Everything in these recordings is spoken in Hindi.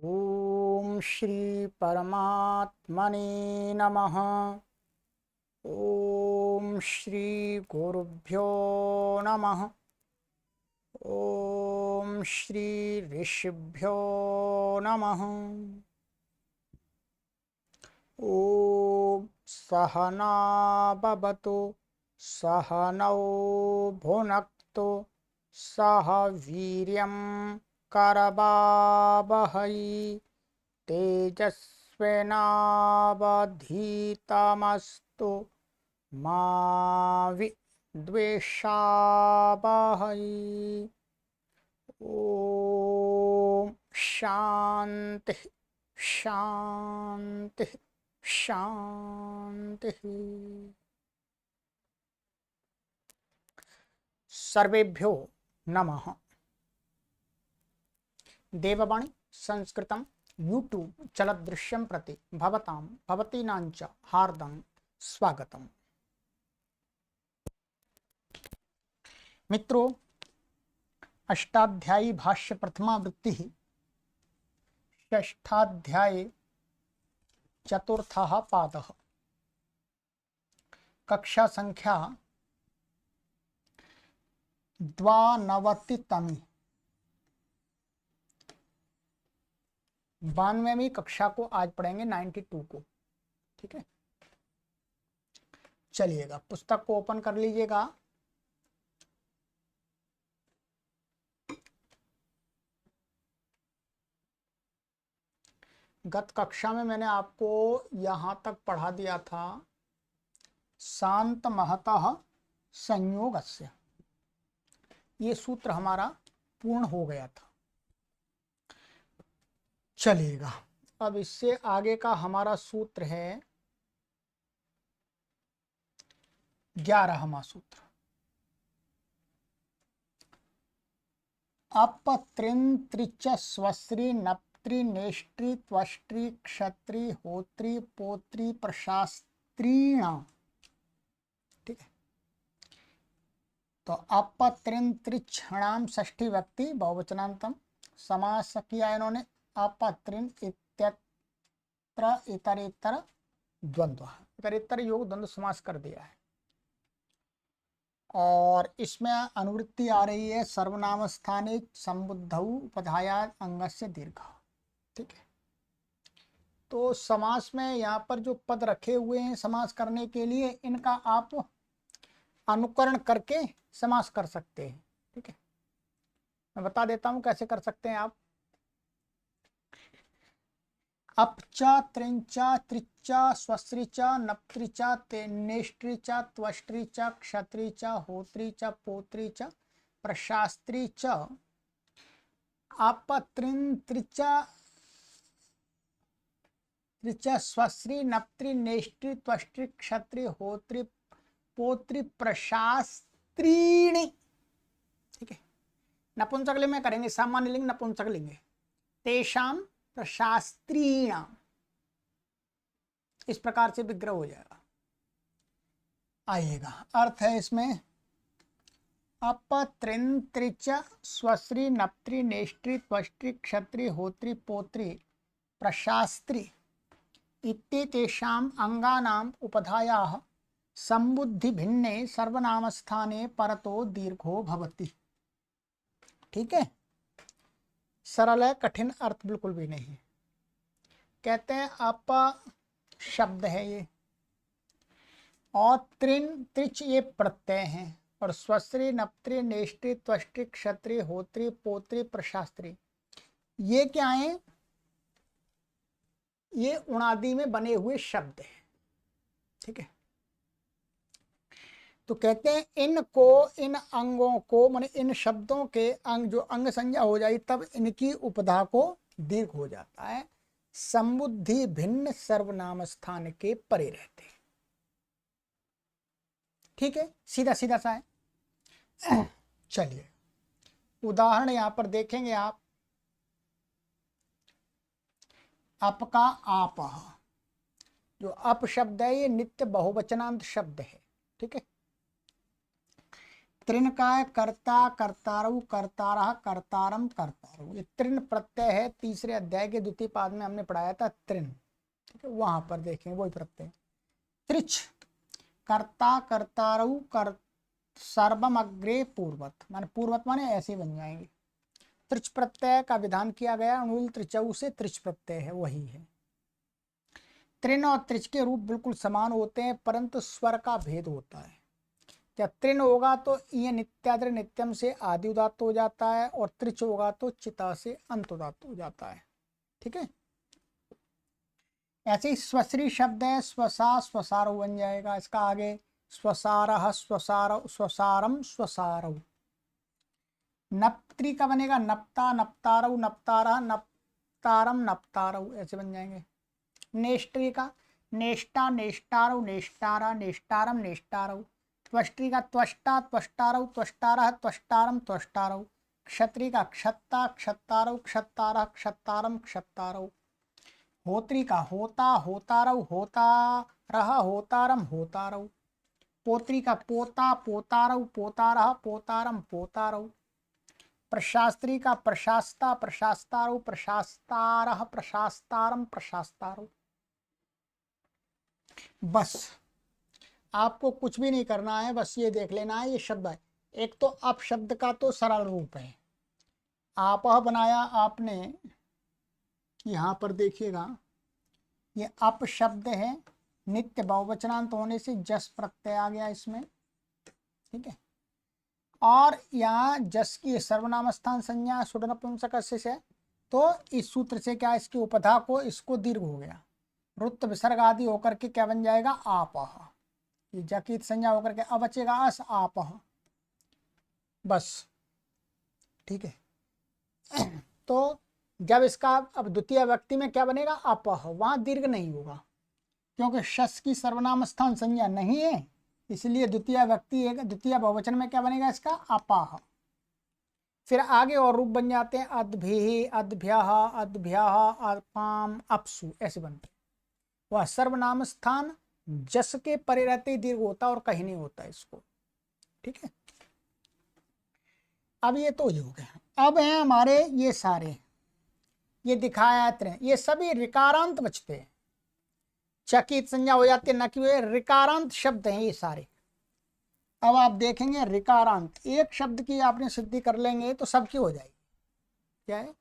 ओम श्री परमात्मने नमः। ओम श्री गुरुभ्यो नमः। ओम श्री ऋषिभ्यो नमः। ओम सहना भवतु सहनौ भुनक्तु सह वीर्यं करवावहै तेजस्विनावधीतमस्तु मा विद्विषावहै। ओम शांति शांति शांति। सर्वेभ्यो नमः। देववाणी संस्कृतं यूट्यूब चलदृश्यं प्रति भवतां भवतीनां च हार्दं स्वागतम्। मित्रों, अष्टाध्यायी भाष्य प्रथमा वृत्ति षष्ठाध्याये चतुर्थः पादः। कक्षा संख्या 92तमी 92वीं कक्षा को आज पढ़ेंगे 92 को। ठीक है, चलिएगा पुस्तक को ओपन कर लीजिएगा। गत कक्षा में मैंने आपको यहां तक पढ़ा दिया था शांत महतः संयोगस्य। ये सूत्र हमारा पूर्ण हो गया था। चलिएगा, अब इससे आगे का हमारा सूत्र है 11वां सूत्र। अपत्रिंत्रिच स्वश्री नप्त्री नेष्ट्री त्वष्ट्री क्षत्री होत्री पोत्री प्रशास्त्रीण। ठीक है, तो अपत्रिंत्रिक्षणाम षष्ठी व्यक्ति बहुवचनांतम समास किया इन्होंने। अपत्रिन इत्यत्र इतरेतर द्वंद्व, इतरेतर योग द्वंद्व समास कर दिया है। और इसमें अनुवृत्ति आ रही है सर्वनाम स्थाने संबुद्धौ उपधाया अंगस्य दीर्घ। ठीक है, तो समास में यहाँ पर जो पद रखे हुए हैं समास करने के लिए, इनका आप अनुकरण करके समास कर सकते हैं। ठीक है, मैं बता देता हूं कैसे कर सकते हैं आप। अपचा त्रिंचा त्रिचा स्वस्त्रिचा नप्त्रिचा नेष्ट्रिचा त्वष्ट्रिचा क्षत्रिचा होत्रिचा पोत्रिचा प्रशास्त्रिचा अपत्रिंत्रिचा त्रिचा स्वश्री नप्त्री नेष्ट्री त्वष्ट्री क्षत्री होत्री पोत्री प्रशास्त्रीणी। ठीक है, नपुंसकलिंग में करेंगे, सामान्य लिंग नपुंसकलिंग है। तेषाम प्रशास्त्रीणाम, इस प्रकार से विग्रह हो जाएगा। आइएगा, अर्थ है इसमें अपत्रिंत्रिच स्वश्री नप्त्री नेष्ट्री त्वष्ट्री क्षत्री होत्री पोत्री प्रशास्त्री इत्येतेषाम् अंगानाम् उपधायाः संबुद्धि भिन्ने सर्वनामस्थाने परतो दीर्घो भवति। ठीक है, सरल है, कठिन अर्थ बिल्कुल भी नहीं। कहते हैं अप शब्द है ये, और त्रिन त्रिच ये प्रत्यय हैं, और स्वश्री नप्त्री नेष्ट्री त्वष्ट्री क्षत्री होत्री पोत्री प्रशास्त्री ये क्या है? ये उणादि में बने हुए शब्द हैं। ठीक है, तो कहते हैं इनको, इन अंगों को, माने इन शब्दों के अंग जो अंग संज्ञा हो जाए तब इनकी उपधा को दीर्घ हो जाता है। संबुद्धि भिन्न सर्वनाम स्थान के परे रहते हैं। ठीक है, सीधा सीधा सा है। चलिए उदाहरण यहां पर देखेंगे आप। अप का आप, जो अप शब्द है ये नित्य बहुवचनांत शब्द है। ठीक है, तृण का है कर्ता, कर्तारऊ, कर्तारः, कर्तारम, कर्तारऊ। ये तृण प्रत्यय है, तीसरे अध्याय के द्वितीय पाद में हमने पढ़ाया था तृण, ठीक है, वहां पर देखेंगे वही प्रत्यय। त्रिच कर्ता, कर्तारऊ, कर सर्वम अग्रे पूर्वत, माने पूर्वत माने ऐसे बन जाएंगे। त्रिच प्रत्यय का विधान किया गया, अणुल त्रिचऊ से त्रिच प्रत्यय है, वही है। तृण और त्रिच के रूप बिल्कुल समान होते हैं, परंतु स्वर का भेद होता है। जब तृण होगा तो ये नित्याद्र नित्यम से आदि उदात्त हो जाता है, और त्रिच होगा तो चिता से अंत उदात्त हो जाता है, ठीक है। ऐसे ही स्वश्री शब्द है, स्वसा स्वसारो बन जाएगा, इसका आगे स्वसारः, स्वसार, स्वसारम, स्वसारौ। नप्त्री का बनेगा नप्ता, नप्तारौ, नप्तारः, नप्तारम, नप्तारौ, ऐसे बन जाएंगे। नेष्ट्री का नेष्टा, नेष्टारौ, नेष्टारा, नेष्टारम, नेष्टारौ। त्वष्ट्री का त्वष्टा, त्वष्टारौ, त्वष्टारः, त्वष्टारम, त्वष्टारौ। क्षत्री का क्षत्ता, क्षत्तारौ, क्षत्तारः, क्षत्तारम, क्षत्तारौ। होत्री का होता, होतारौ, होतारः, होतारम, होतारौ। पोत्री का पोता, पोतारौ, पोतारः, पोतारम, पोतारौ। प्रशास्त्री का प्रशास्ता, प्रशास्तारौ, प्रशास्तारः, प्रशास्तारम, प्रशास्तारौ। बस आपको कुछ भी नहीं करना है, बस ये देख लेना है ये शब्द है। एक तो अप शब्द का तो सरल रूप है, आपह बनाया आपने, यहाँ पर देखिएगा ये अप शब्द है, नित्य बहुवचनांत होने से जस प्रत्यय आ गया इसमें, ठीक है। और यहाँ जस की सर्वनाम स्थान संज्ञा सुड नपुंसक से, तो इस सूत्र से क्या इसकी उपधा को इसको दीर्घ हो गया, रुत विसर्ग आदि होकर के क्या बन जाएगा आपह, ये जकित संज्ञा होकर के अब बचेगा अस आपह, बस, ठीक है। तो जब इसका अब द्वितीय व्यक्ति में क्या बनेगा अपह, वहां दीर्घ नहीं होगा, क्योंकि शस की सर्वनाम स्थान संज्ञा नहीं है, इसलिए द्वितीय व्यक्ति एक द्वितीय बहुवचन में क्या बनेगा इसका अपाह। फिर आगे और रूप बन जाते हैं अद्भि, अद्भ्यः, अद्भ्यः, अपाम, अपसु, ऐसे बनते हैं। वह सर्वनाम स्थान जस के परे रहते ही दीर्घ होता और कहीं नहीं होता इसको, ठीक है। अब ये तो हो गया। अब हैं हमारे ये सारे, ये दिखाया तृण, ये सभी रिकारांत बचते हैं, चकित संज्ञा हो जाती है, न कि वे रिकारांत शब्द हैं ये सारे। अब आप देखेंगे रिकारांत, एक शब्द की आपने सिद्धि कर लेंगे तो सबकी हो जाएगी। क्या है,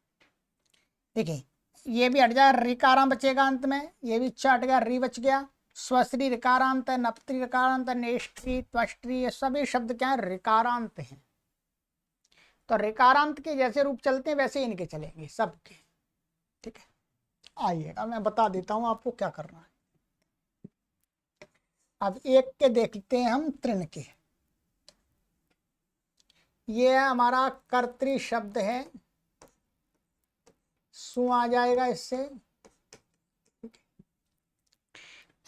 देखिए ये भी हट जाए, रिकारांत बचेगा अंत में, ये भी हट गया, री बच गया। स्वश्री रिकारांत है, नप्त्री रिकारांत है, नेष्ट्री, त्वष्ट्री, ये सभी शब्द क्या है रिकारांत हैं। तो रिकारांत के जैसे रूप चलते हैं वैसे इनके चलेंगे सबके, ठीक है। आइएगा मैं बता देता हूं आपको क्या करना है। अब एक के देखते हैं हम तृण के। ये हमारा कर्तृ शब्द है, सु आ जाएगा इससे।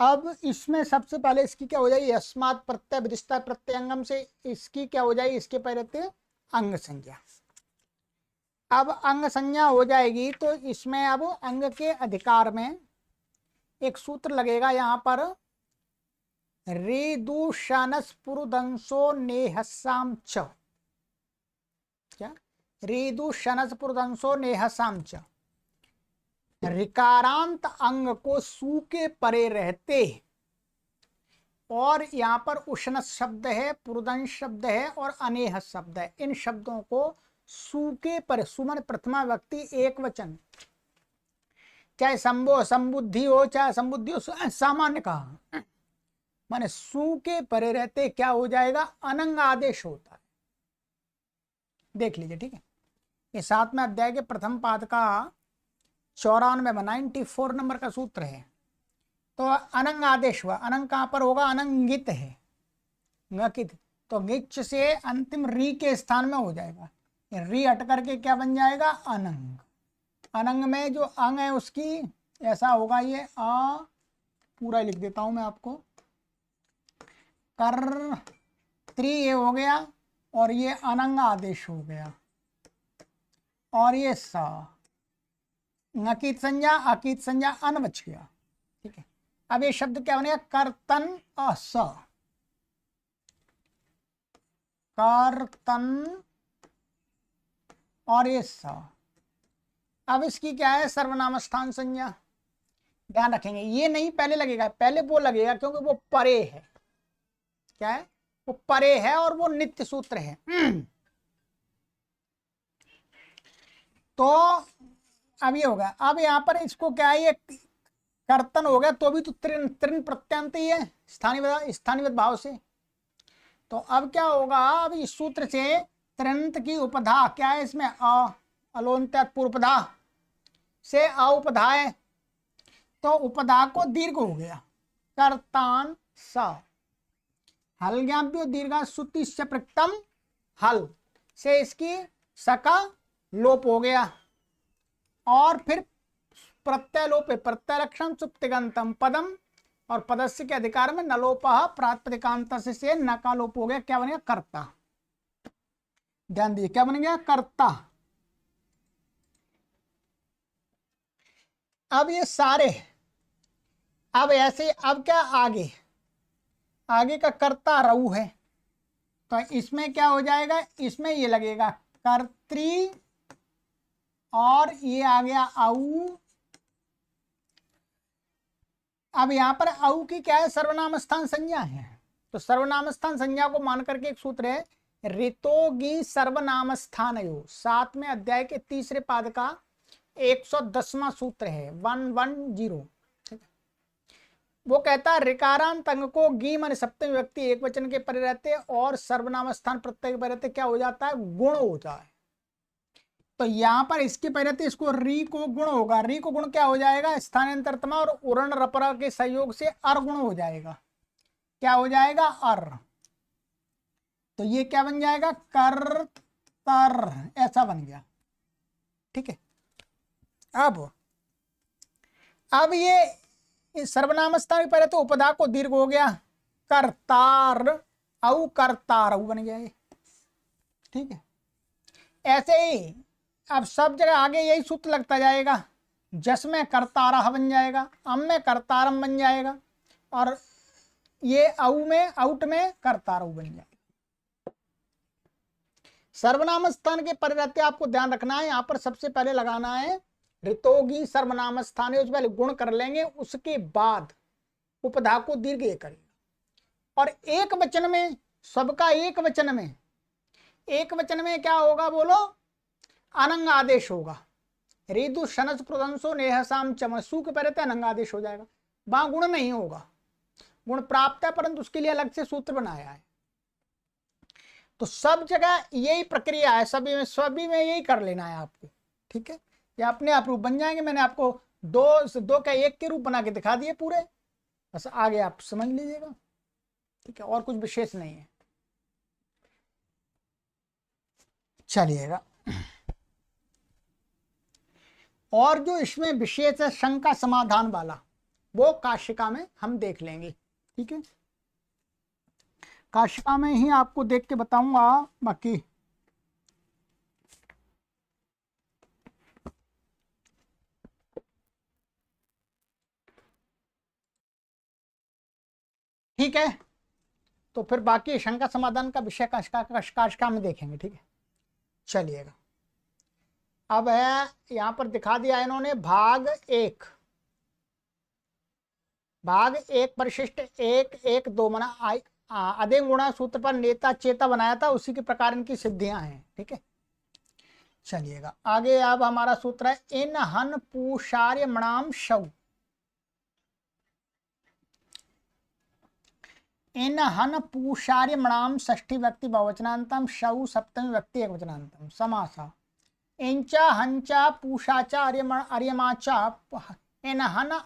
अब इसमें सबसे पहले इसकी क्या हो जाएगी, अस्मात् प्रत्यय विदिष्टा प्रत्यंगम से इसकी क्या हो जाएगी, इसके पहले अंग संज्ञा। अब अंग संज्ञा हो जाएगी तो इसमें अब अंग के अधिकार में एक सूत्र लगेगा यहाँ पर, रेदुषानस पुरुदंसो नेहसाम च, क्या रेदुषानस पुरुदंसो नेहसाम च। रिकारांत अंग को सु के परे रहते, और यहाँ पर उष्ण शब्द है, पुरुदंश शब्द है और अनेह शब्द है, इन शब्दों को सु के पर, सुमन प्रथमा व्यक्ति एक वचन, चाहे संभो संबुद्धि हो चाहे संबुद्धि हो, सामान्य कहा, माने सु के परे रहते क्या हो जाएगा, अनंग आदेश होता है। देख लीजिए, ठीक है। ये 7वें अध्याय के प्रथम पाद का 94 नंबर का सूत्र है। तो अनंग आदेश हुआ, अनंग कहां पर होगा, अनंगित है, ङकित, तो गिच से अंतिम री के स्थान में हो जाएगा, री हट करके क्या बन जाएगा अनंग। अनंग में जो अंग है उसकी ऐसा होगा, ये आ पूरा लिख देता हूं मैं आपको, कर त्रि ये हो गया, और ये अनंग आदेश हो गया, और ये सा नकित संज्ञा अकित संज्ञा अन बच गया, ठीक है। अब ये शब्द क्या बनेगा, कर्तन अस, कर्तन और ये स। अब इसकी क्या है, सर्वनाम स्थान संज्ञा। ध्यान रखेंगे ये नहीं पहले लगेगा, पहले वो लगेगा क्योंकि वो परे है। क्या है, वो परे है और वो नित्य सूत्र है। तो अब ये होगा, अब यहां पर इसको क्या है, ये कर्तन हो गया तो भी तो त्रिन त्रिन प्रत्यांत ही है स्थानीय भाव से। तो अब क्या होगा, अब इस सूत्र से त्रिंत की उपधा क्या है, इसमें अलोन्त्यात पूर्वपधा से उपधा है, तो उपधा को दीर्घ हो गया, कर्तान स। हल ज्ञाप्यो दीर्घा श्रुति से प्रकृतम हल से इसकी सका लोप हो गया, और फिर प्रत्यय लोप, प्रत्यय लक्षण सुप्तिगंतम पदम, और पदस्य के अधिकार में नलोपह प्रातिपदिकांत से न का लोप हो गया। क्या बन गया, कर्ता। ध्यान दीजिए क्या बन गया, कर्ता। अब ये सारे, अब ऐसे, अब क्या आगे, आगे का कर्ता रऊ है, तो इसमें क्या हो जाएगा, इसमें ये लगेगा कर्त्री, और ये आ गया औ। अब यहां पर औ की क्या है, सर्वनाम स्थान संज्ञा है। तो सर्वनाम स्थान संज्ञा को मान करके एक सूत्र है, ऋतोगी सर्वनाम स्थानयो, 7वें अध्याय के 3रे पाद का 110वां सूत्र है, 110। वो कहता है ऋकारांत अंग को गी मन सप्तमी व्यक्ति एक वचन के परे रहते और सर्वनाम स्थान प्रत्यय के परे रहते क्या हो जाता है, गुण होता है। तो यहां पर इसके परे रहते इसको री को गुण होगा, री को गुण क्या हो जाएगा, स्थानांतरतमा और उरण रपरा के सहयोग से अर गुण हो जाएगा। क्या हो जाएगा, अर। तो ये क्या बन जाएगा, कर तर, ऐसा बन गया। ठीक है। अब ये सर्वनाम स्थान के पहले तो उपदा को दीर्घ हो गया, करतार औ करतार बन गया ये। ठीक है। ऐसे ही अब सब जगह आगे यही सूत्र लगता जाएगा, जस में करतारह बन जाएगा, अम में करतारम बन जाएगा, और ये औ में आउट में करतारऊ बन जाएगा। सर्वनाम स्थान के परे रहते आपको ध्यान रखना है, यहां पर सबसे पहले लगाना है ऋतोगी सर्वनाम स्थान है, उस पहले गुण कर लेंगे, उसके बाद उपधा को दीर्घ करेगा। और एक वचन में, सबका एक वचन में, एक वचन में क्या होगा बोलो, अनंग आदेश होगा। ऋतु शनस प्रदंसो नेहसाम चमसु के पहले अनंग आदेश हो जाएगा, वहां गुण नहीं होगा। गुण प्राप्त है परंतु उसके लिए अलग से सूत्र बनाया है। तो सब जगह यही प्रक्रिया है, सभी में यही कर लेना है आपको। ठीक है, ये अपने आप रूप बन जाएंगे। मैंने आपको दो का एक के रूप बना के दिखा दिए पूरे, बस आगे आप समझ लीजिएगा। ठीक है, और कुछ विशेष नहीं है। चलिएगा, और जो इसमें विशेष है शंका समाधान वाला, वो काशिका में हम देख लेंगे। ठीक है, काशिका में ही आपको देख के बताऊंगा। बाकी ठीक है, तो फिर बाकी शंका समाधान का विषय काशिका में देखेंगे। ठीक है, चलिएगा। अब है यहां पर दिखा दिया इन्होंने भाग एक, भाग एक परिशिष्ट एक एक दो मना अधिक गुणा सूत्र पर नेता चेता बनाया था, उसी के प्रकार इनकी सिद्धियां हैं। ठीक है, चलिएगा आगे। अब हमारा सूत्र है इन हन पूषार्य मणाम शव, इन हन पूषार्य मणाम षष्ठी व्यक्ति बहुवचनांतम शव सप्तमी व्यक्ति एक वचनांतम समासा इंचा हंचा पूषाचा अर्यमाचा इन हन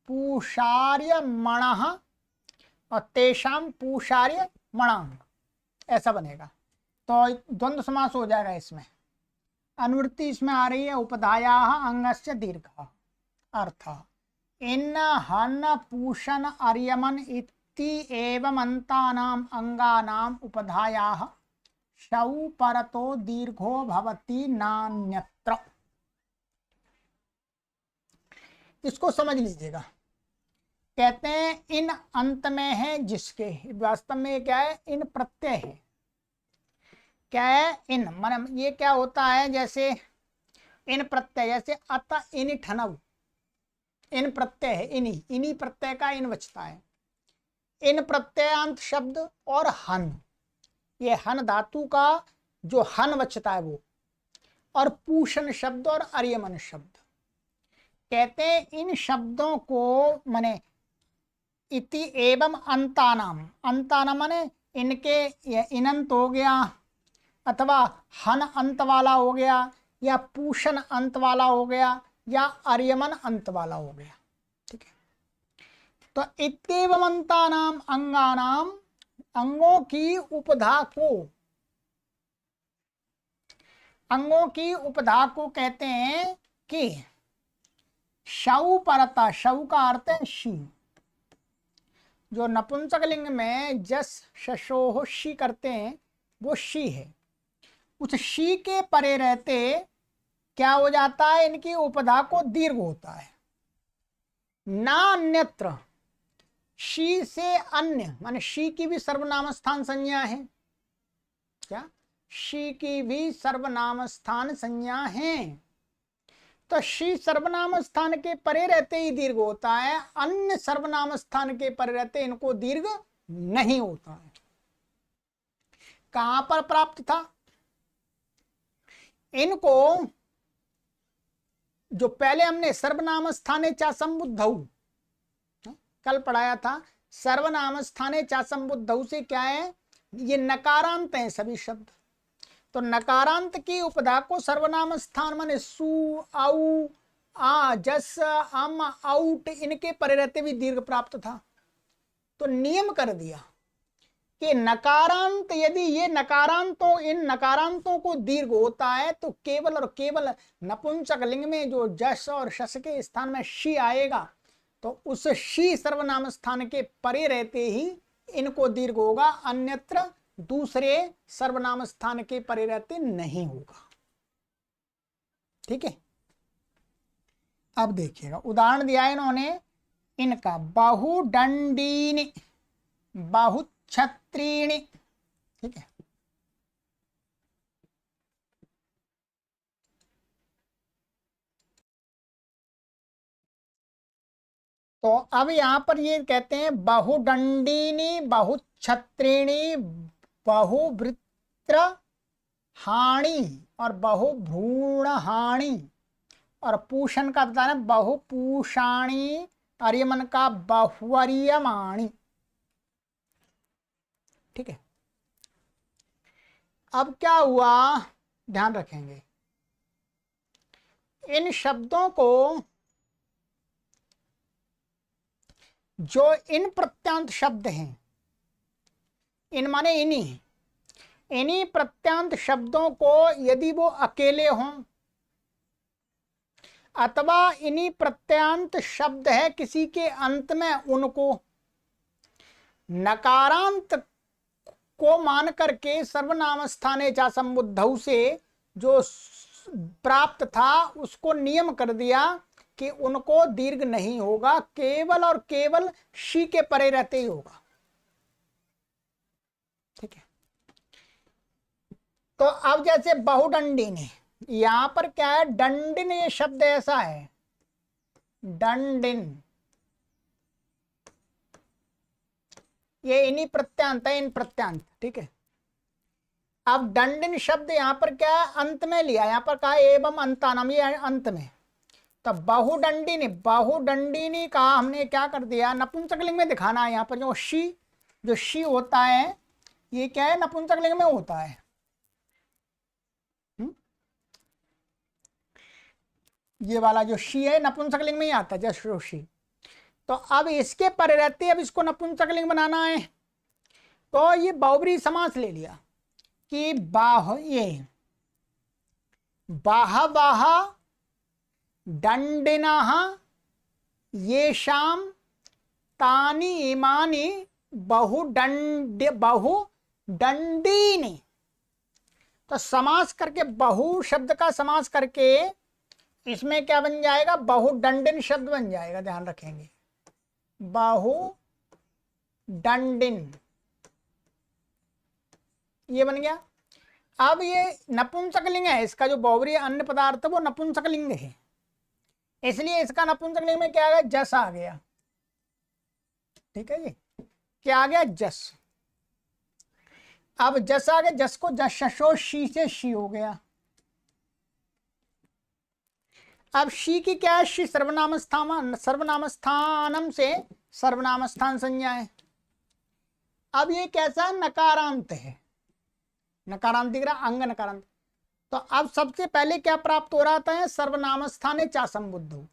पूषार्य मणः और तेषाम पूषार्य मणाम, ऐसा बनेगा। तो द्वंद्व समास हो जाएगा इसमें। अनुवृत्ति इसमें आ रही है उपधाया अंगस्य दीर्घ अर्थ इन हन पूषण अर्यमन इति एवं अंतानाम अंगानाम उपधाया शौ परतो दीर्घो भवति नान्यत्र। इसको समझ लीजिएगा। कहते हैं इन अंत में है जिसके, वास्तव में क्या है, इन प्रत्यय है। क्या है, इन माने ये क्या होता है, जैसे इन प्रत्यय, जैसे अत इन ठनव, इन प्रत्यय है, इन्हीं प्रत्यय का इन बचता है। इन प्रत्ययांत शब्द और हन, ये हन धातु का जो हन बचता है वो, और पूषण शब्द और अर्यमन शब्द। कहते हैं इन शब्दों को माने इति एवं अंतानाम, अंतानाम माने इनके, इनंत हो गया, अथवा हन अंत वाला हो गया, या पूषण अंत वाला हो गया, या अर्यमन अंत वाला हो गया। ठीक है, तो इत्येवम अंतानाम अंगानाम, अंगों की उपधा को, अंगों की उपधा को कहते हैं कि शव परता, शव का अर्थ है शी, जो नपुंसकलिंग में जस शशोह शी करते हैं वो शी है। उस शी के परे रहते क्या हो जाता है, इनकी उपधा को दीर्घ होता है। ना अन्यत्र, शी से अन्य माने शी की भी सर्वनाम स्थान संज्ञा है। क्या, शी की भी सर्वनाम स्थान संज्ञा है। तो शी सर्वनाम स्थान के परे रहते ही दीर्घ होता है, अन्य सर्वनाम स्थान के परे रहते इनको दीर्घ नहीं होता है। कहां पर प्राप्त था इनको, जो पहले हमने सर्वनाम स्थाने चा संबुद्धौ कल पढ़ाया था, सर्वनाम स्थाने चा संबुद्धौ से क्या है, ये नकारांत हैं सभी शब्द। तो नकारांत की उपधा को सर्वनाम स्थान माने सु, औ, आ, जस, अम, आउट, इनके परे रहते भी दीर्घ प्राप्त था। तो नियम कर दिया कि नकारांत, यदि ये नकारांतों, इन नकारांतों को दीर्घ होता है तो केवल और केवल नपुंसक लिंग में जो जस और शस के स्थान में शी आएगा, तो उस शी सर्वनाम स्थान के परे रहते ही इनको दीर्घ होगा, अन्यत्र दूसरे सर्वनाम स्थान के परे रहते नहीं होगा। ठीक है, अब देखिएगा उदाहरण दिया है इन्होंने इनका, बहुदंडीनि, बहुछत्रीणि। ठीक है, तो अब यहां पर ये कहते हैं बहुदंडीनि, बहुछत्रीणि, बहुवृत्र हानि और बहुभ्रूण हानि, और पूषण का बताना बहुपूषाणी, अर्यमन का बहुवर्यमाणी। ठीक है, अब क्या हुआ ध्यान रखेंगे, इन शब्दों को जो इन प्रत्यांत शब्द हैं, इन माने इन्हीं, इन्हीं प्रत्यांत शब्दों को यदि वो अकेले हों, अथवा इन्हीं प्रत्यांत शब्द है किसी के अंत में, उनको नकारांत को मान करके सर्वनाम स्थाने चा संबुद्धौ से जो प्राप्त था उसको नियम कर दिया कि उनको दीर्घ नहीं होगा, केवल और केवल शी के परे रहते ही होगा। ठीक है, तो अब जैसे बहुदंडिन है, यहां पर क्या है, दंडिन ये शब्द ऐसा है, दंडिन, ये इन्हीं प्रत्यांत है, इन प्रत्यांत। ठीक है, अब दंडिन शब्द यहां पर क्या है, अंत में लिया, यहां पर कहा एवं अंतानाम, ये अंत में। तब बहुदंडिनी, बहुदंडिनी का हमने क्या कर दिया, नपुंसकलिंग में दिखाना है। यहाँ पर जो शी होता है ये क्या है, नपुंसकलिंग में होता है। ये वाला जो शी है नपुंसकलिंग में ही आता है, जस्ट शी। तो अब इसके पर रहते, अब इसको नपुंसकलिंग बनाना है, तो ये बहुब्रीहि समास ले लिया कि बाह, ये बाह बाह दंडिनः येषां तानि इमानि बहुदंडीनि। तो समास करके, बहु शब्द का समास करके इसमें क्या बन जाएगा, बहुदंडिन शब्द बन जाएगा, ध्यान रखेंगे, बहुदंडिन ये बन गया। अब ये नपुंसकलिंग है, इसका जो बहुव्रीहि अन्य पदार्थ है वो नपुंसकलिंग है, इसलिए इसका नपुंसकलिंग में क्या आ गया, जस आ गया। ठीक है जी, क्या आ गया, जस। अब जस आ गया, जस को जस शशो शी से शी हो गया। अब शी की क्या है, शी सर्वनाम स्थान, सर्वनाम स्थानम से सर्वनाम स्थान संज्ञा है। अब ये कैसा नकारांत है, नकारांत दिख रहा, अंग नकारांत। तो अब सबसे पहले क्या प्राप्त हो रहा है, सर्वनाम स्थाने चा संबुद्ध,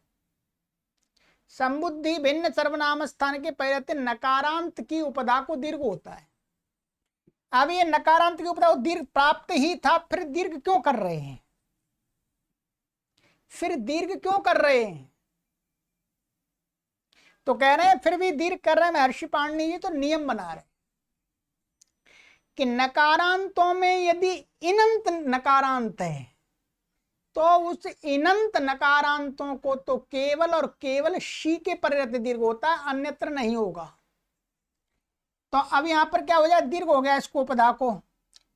संबुद्धि भिन्न सर्वनाम स्थान के पहले नकारांत की उपधा को दीर्घ होता है। अब ये नकारांत की उपधा दीर्घ प्राप्त ही था, फिर दीर्घ क्यों कर रहे हैं, फिर दीर्घ क्यों कर रहे हैं, तो कह रहे हैं फिर भी दीर्घ कर रहे हैं महर्षि पाणिनि जी, तो नियम बना रहे कि नकारांतों में यदि इनंत नकारांत है तो उस इनंत नकारांतों को तो केवल और केवल शी के परिवर्ते दीर्घ होता है, अन्यत्र नहीं होगा। तो अब यहां पर क्या हो जाए, दीर्घ हो गया इसको उपधा को,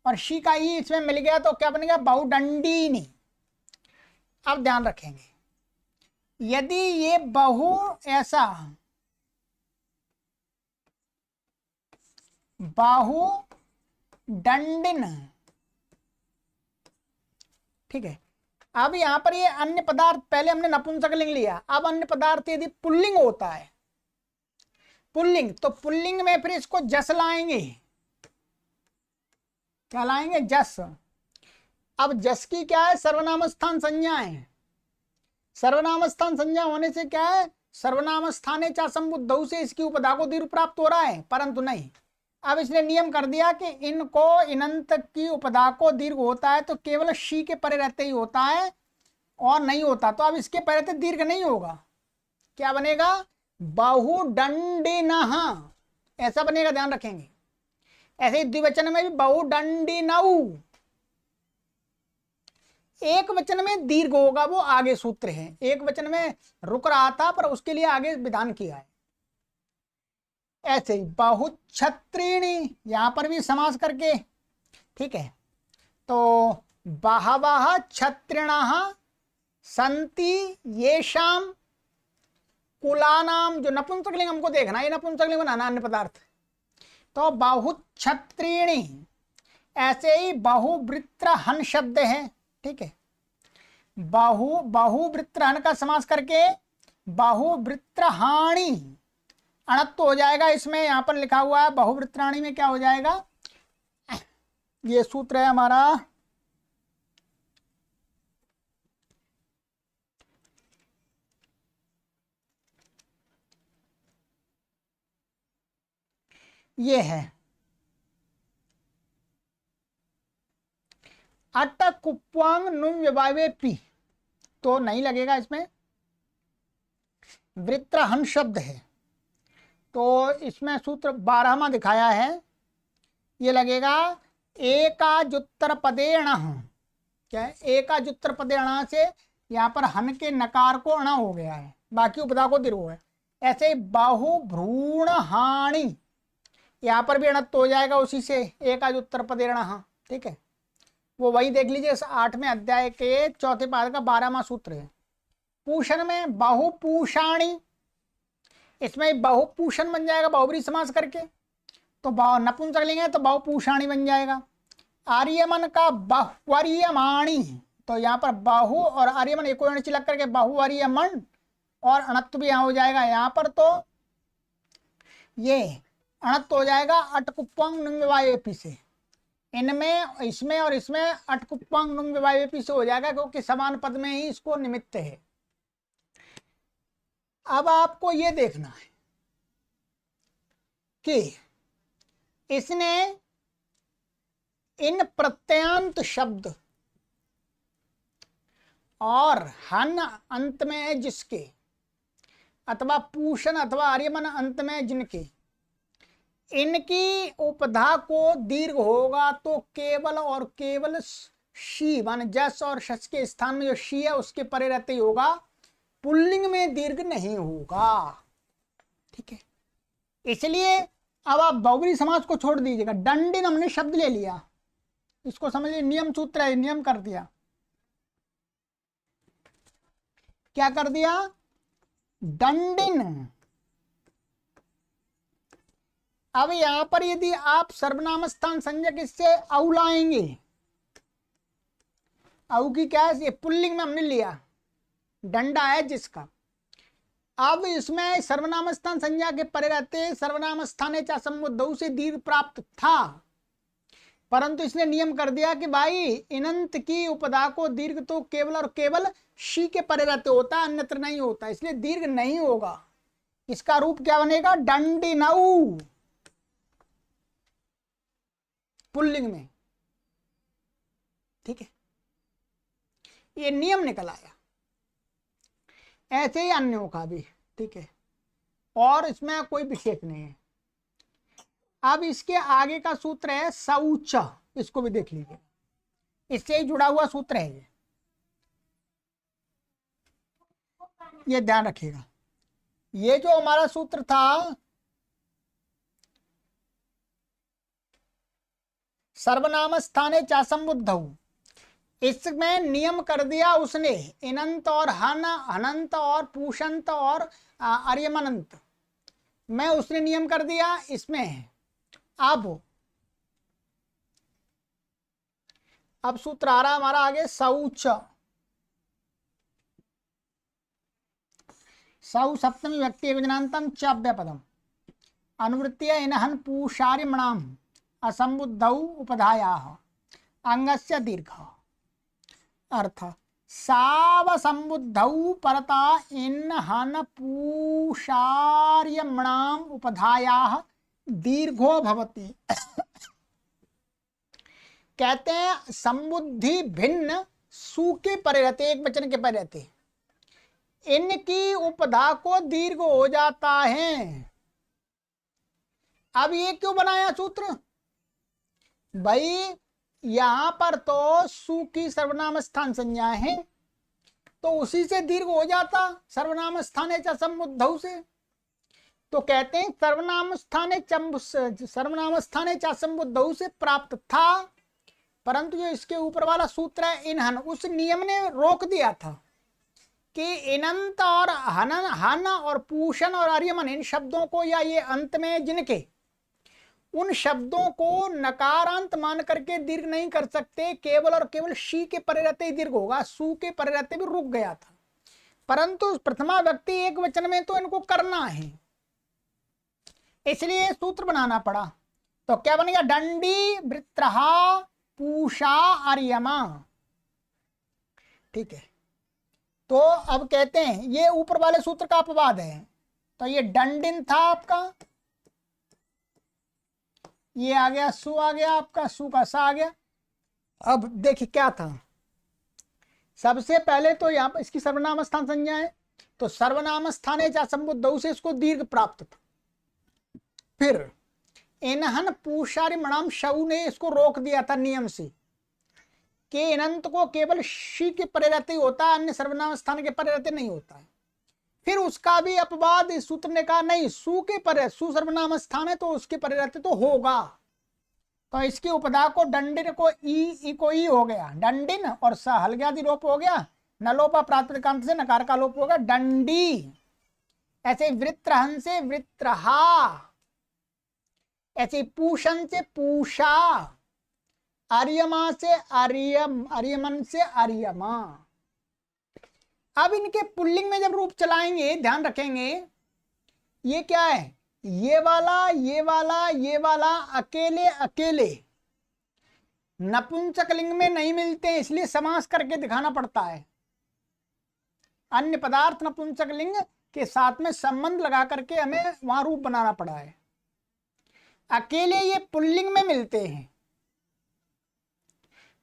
और शी का ई इसमें मिल गया, तो क्या बनेगा, बहुदंडीनी। अब ध्यान रखेंगे, यदि ये बहु ऐसा बाहु दंडिन, ठीक है। अब यहां पर ये अन्य पदार्थ, पहले हमने नपुंसकलिंग लिया, अब अन्य पदार्थ यदि पुल्लिंग होता है, पुल्लिंग, तो पुल्लिंग में फिर इसको जस लाएंगे, क्या लाएंगे, जस। अब जस की क्या है, सर्वनाम स्थान संज्ञा है, सर्वनाम स्थान संज्ञा होने से क्या है, सर्वनाम स्थाने चा संबुद्धौ से इसकी उपधा को दीर्घ प्राप्त हो रहा है, परंतु नहीं। अब इसने नियम कर दिया कि इनको इनंत की उपधा को दीर्घ होता है तो केवल शी के परे रहते ही होता है और नहीं होता, तो अब इसके परे रहते दीर्घ नहीं होगा, क्या बनेगा, बहुदंडिनः, ऐसा बनेगा, ध्यान रखेंगे। ऐसे ही द्विवचन में भी बहुदंडिनौ, एक वचन में दीर्घ होगा, वो आगे सूत्र है, एक वचन में रुक रहा था पर उसके लिए आगे विधान किया है। ऐसे ही बहुछत्रिणी, यहां पर भी समास करके, ठीक है। तो बहवः छत्रिणः संति येषाम कुलानाम, जो नपुंसकलिंग हमको देखना, ये नपुंसकलिंग बनाना अन्य पदार्थ, तो बहुछत्रिणी। ऐसे ही बहुवृत्रहन शब्द है, ठीक है, बहुवृत्रहन का समास करके बहुवृत्रहाणी, अणत्व हो जाएगा इसमें, यहां पर लिखा हुआ है बहुवृत्राणी में क्या हो जाएगा, ये सूत्र है हमारा, ये है अट कुप्वांग नुम व्यवावे पी, तो नहीं लगेगा इसमें, वृत्रहन शब्द है, तो इसमें सूत्र 12वां दिखाया है, ये लगेगा एकाजुत्तर पदेण, क्या है, एकाजुत्तर पदेण से यहाँ पर हन के नकार को अणा हो गया है, बाकी उपधा को दीर्घ है। ऐसे बाहु भ्रूण हानि, यहाँ पर भी अणत्व हो जाएगा उसी से, एकाजुत्तर पदेण, ठीक है, वो वही देख लीजिए, इस 8वें अध्याय के चौथे पाद का 12वां सूत्र है। पूषण में बहुपूषाणी, इसमें बहुपूषण बन जाएगा बहुब्रीहि समास करके, तो नपुंसकलिंग है तो बहुपूषाणी बन जाएगा। आर्यमन का बहुवर्यमाणी, तो यहाँ पर बहु और आर्यमन एक लग करके बहुवर्यमन, और अणत्व भी यहाँ हो जाएगा, यहाँ पर तो ये अणत्व हो जाएगा अटकुप्पांग नुंग से, इनमें, इसमें और इसमें अटकुप्पांग नुंग से हो जाएगा, क्योंकि समान पद में ही इसको निमित्त है। अब आपको ये देखना है कि इसने इन प्रत्ययांत शब्द और हन अंत में है जिसके, अथवा पूषण अथवा आर्यमन अंत में जिनके, इनकी उपधा को दीर्घ होगा तो केवल और केवल शी, मान जस और शस के स्थान में जो शी है उसके परे रहते ही होगा, पुल्लिंग में दीर्घ नहीं होगा, ठीक है। इसलिए अब आप बहुब्रीहि समास को छोड़ दीजिएगा, दंडिन हमने शब्द ले लिया, इसको समझिए, नियम सूत्र है, नियम कर दिया। क्या कर दिया? दंडिन। अब यहां पर यदि आप सर्वनाम स्थान संज्ञक इससे औ लाएंगे, औ की क्या है, ये पुल्लिंग में हमने लिया, डंडा है जिसका। अब इसमें सर्वनाम स्थान संज्ञा के परे रहते सर्वनाम स्थाने चा समुद्धौ से दीर्घ प्राप्त था, परंतु इसने नियम कर दिया कि भाई इनंत की उपदा को दीर्घ तो केवल और केवल शी के परे रहते होता है, अन्यत्र नहीं होता, इसलिए दीर्घ नहीं होगा। इसका रूप क्या बनेगा? दंडिनौ, पुल्लिंग में। ठीक है, ये नियम निकल आया। ऐसे ही अन्यों का भी। ठीक है, और इसमें कोई विशेष नहीं है। अब इसके आगे का सूत्र है शौच, इसको भी देख लीजिए, इससे ही जुड़ा हुआ सूत्र है ये ध्यान रखिएगा। ये जो हमारा सूत्र था सर्वनाम स्थाने चा समुद्धौ, इसमें नियम कर दिया उसने इनंत और हन, हनंत और पूषंत और अर्यमनंत में उसने नियम कर दिया इसमें। अब सूत्र आ रहा हमारा आगे शौच। सौ सप्तमी व्यक्ति एकवचनान्तं च अव्यपदम अनुवृत्त्या इनहन पूषार्यमणाम असंबुद्धौ उपधायाः अंगस्य दीर्घ। अर्थ सावसंबुद्धौ परता इनहन पूषार्यमणाम उपधायाः दीर्घो भवति। कहते हैं संबुद्धि भिन्न सु के परे रहते, एक वचन के परे रहते, इनकी उपधा को दीर्घ हो जाता है। अब ये क्यों बनाया सूत्र? भाई यहां पर तो सु की सर्वनाम स्थान संज्ञा है, तो उसी से दीर्घ हो जाता सर्वनाम स्थाने च समुद्धौ से। तो कहते हैं सर्वनाम स्थाने च समुद्धौ से प्राप्त था, परंतु जो इसके ऊपर वाला सूत्र है इनहन, उस नियम ने रोक दिया था कि इनंत और हनन, हन और पूषण और आर्यमन, इन शब्दों को या ये अंत में जिनके, उन शब्दों को नकारांत मान करके दीर्घ नहीं कर सकते, केवल और केवल शी के परे रहते ही दीर्घ होगा, सु के परे रहते भी रुक गया था। परंतु प्रथमा व्यक्ति एक वचन में तो इनको करना है, इसलिए सूत्र बनाना पड़ा। तो क्या बनेगा? दंडी वृत्रहा पूषा आर्यमा। ठीक है, तो अब कहते हैं ये ऊपर वाले सूत्र का अपवाद है। तो ये दंडिन था आपका, ये आ गया सु, आ गया आपका सु का सा आ गया। अब देखिए क्या था, सबसे पहले तो यहाँ पर इसकी सर्वनाम स्थान संज्ञा है, तो सर्वनाम स्थाने चा समुद्धौ से इसको दीर्घ प्राप्त था। फिर इनहन पूषार्यमणाम शव ने इसको रोक दिया था नियम से कि इनंत को केवल शी के परे रहते ही होता है, अन्य सर्वनाम स्थान के परे रहते नहीं होता है। फिर उसका भी अपवाद इस सूत्र ने कहा नहीं, सु के परे, सु सर्वनाम स्थान है तो उसके परे रहते तो होगा। तो इसकी उपधा को दंडिन को ई को ई हो गया दंडिन, और स हल्ग्यादि लोप हो गया, न लोपा प्रातिपदिकांत से नकार का लोप हो गया दंडी। ऐसे वृत्रहन से वृत्रहा, ऐसे पूषण से पूषा, आर्यमा से आर्यम, आर्यमन से आर्यमा। अब इनके पुल्लिंग में जब रूप चलाएंगे ध्यान रखेंगे, ये क्या है, ये वाला ये वाला ये वाला अकेले अकेले नपुंसक लिंग में नहीं मिलते, इसलिए समास करके दिखाना पड़ता है। अन्य पदार्थ नपुंसक लिंग के साथ में संबंध लगा करके हमें वहां रूप बनाना पड़ा है। अकेले ये पुल्लिंग में मिलते हैं,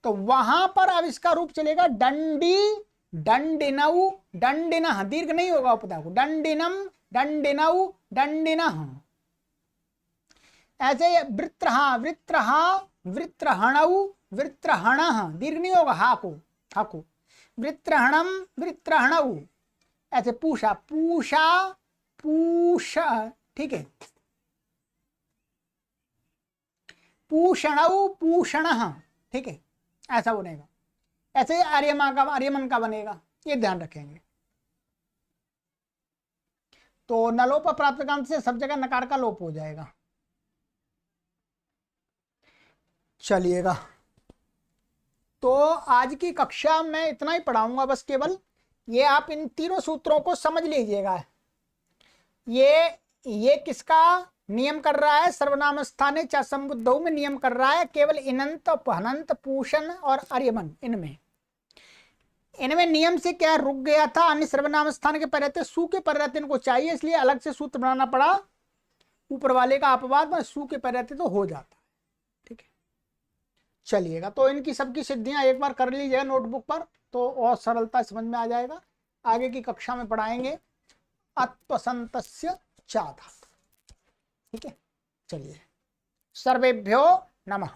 तो वहां पर अब इसका रूप चलेगा दंडी दंडिनऊ दंडिनः, दीर्घ नहीं होगा उपधा को, दंडिनम दंडिनऊ दंडिनः। ऐसे वृत्रहा वृत्रहा वृत्रहणऊ वृत्रहणः, दीर्घ नहीं होगा हा को वृत्रहणम वृत्रहणऊ। ऐसे पूषा पूषा पूषा, ठीक है, पूषणऊ पूषणः, ठीक है, ऐसा बनेगा। ऐसे ही आर्यमन का बनेगा, ये ध्यान रखेंगे। तो नलोप प्राप्तकांत से सब जगह नकार का लोप हो जाएगा। चलिएगा, तो आज की कक्षा में इतना ही पढ़ाऊंगा बस, केवल ये आप इन तीनों सूत्रों को समझ लीजिएगा। ये किसका नियम कर रहा है? सर्वनाम स्थाने च संबुद्धौ में नियम कर रहा है, केवल इनंत, हनंत, पूषण और आर्यमन, इनमें नियम से क्या रुक गया था, अन्य सर्वनाम स्थान के पर रहते, सु के पर रहते इनको चाहिए, इसलिए अलग से सूत्र बनाना पड़ा। ऊपर वाले का अपवाद में सु के पर रहते तो हो जाता है। ठीक है, चलिएगा, तो इनकी सबकी सिद्धियां एक बार कर लीजिएगा नोटबुक पर, तो और सरलता समझ में आ जाएगा। आगे की कक्षा में पढ़ाएंगे अत्वसंतस्य चा धातु। ठीक है, चलिए, सर्वेभ्यो नमः।